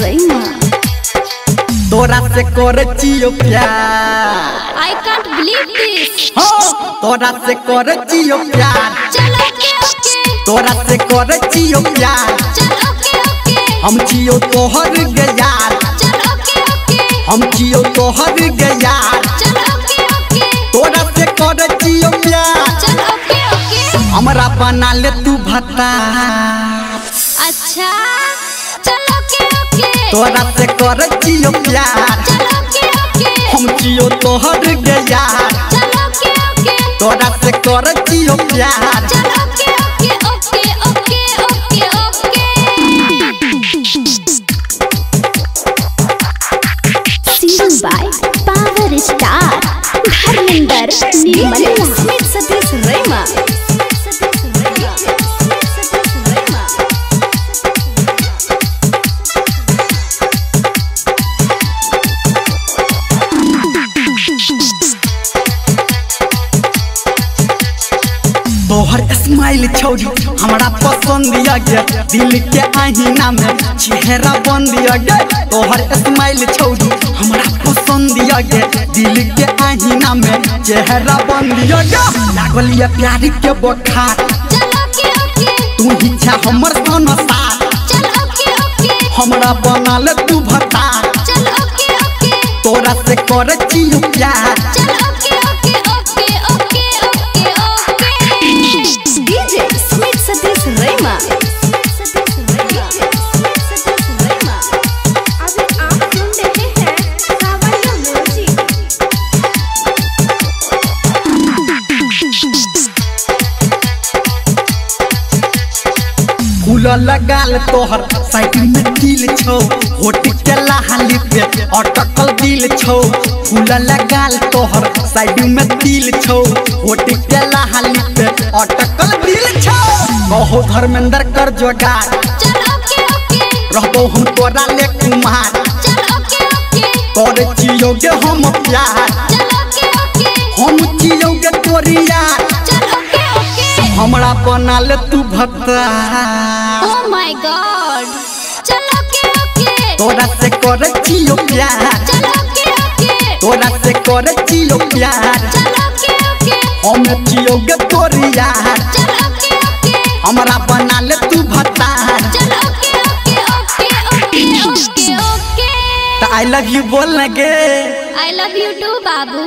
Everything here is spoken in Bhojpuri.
रैमा। तोरा से करे चियो प्यार। I can't believe this। हो तोरा से करे चियो प्यार। चल ओके ओके। तोरा से करे चियो प्यार। चल ओके ओके। हम चियो तोहर गयार। चल ओके ओके। हम चियो तोहर गयार। चल ओके ओके। तोरा से करे चियो प्यार। चल ओके ओके। हमरा बना ले तू भता। अच्छा चल ओके ओके। तोरा से करे चियो प्यार। चल ओके ओके। हम चियो तोहर गयार। चल ओके ओके। तोरा से करे चियो प्यार। चल ओके ओके ओके ओके ओके ओके। Singing by Power Star Dharmendra निर्मल। स्मित सतीश रैमा। तोहर स्माइल छौरी हमरा पसंद गे। दिल के आईना में चेहरा बंद गे। तोहर स्माइल छौरी हमरा पसंद गे। दिल के आईना में चेहरा बंद गे। लागल ये प्यार के बुखार। चल ओके ओके। तू ही छा हमर संसार। चल ओके ओके। हमरा बना ले तू भता। चल ओके ओके। तोरा से करे चियो प्यार। चल ओके ओके ओके ओके ओके ओके। डीजे स्मित सतीश रैमा। अभी आप सुन रहे हैं कावड़िया म्यूजिक। फूल लगाल तोहर साइकिल में दिल छौ। होट के लाली पे अटकल दिल छौ। फूल लगाल तोहर साइकिल में दिल छौ। होट के लाली पे अटकल दिल छौ। कहो धर्मेंद्र कर जोगार। चल ओके ओके। रहबो हम तोरा ले कुमार। चल ओके ओके। करे चियोगे हम प्यार। चल ओके ओके। हम चियोगे तोरी यार। चल ओके ओके। हमरा बना ले तू भत्ता। Oh my God। चल ओके ओके। तोरा से करे चियो प्यार। चल ओके ओके। तोरा से करे चियो प्यार। चल ओके ओके। हम चियोगे तोरी यार। चल ओके ओके। हमरा बना ले तू भत्ता। चल ओके ओके ओके ओके ओके ओके। तो आई लव यू बोल लगे। I love you too बाबू।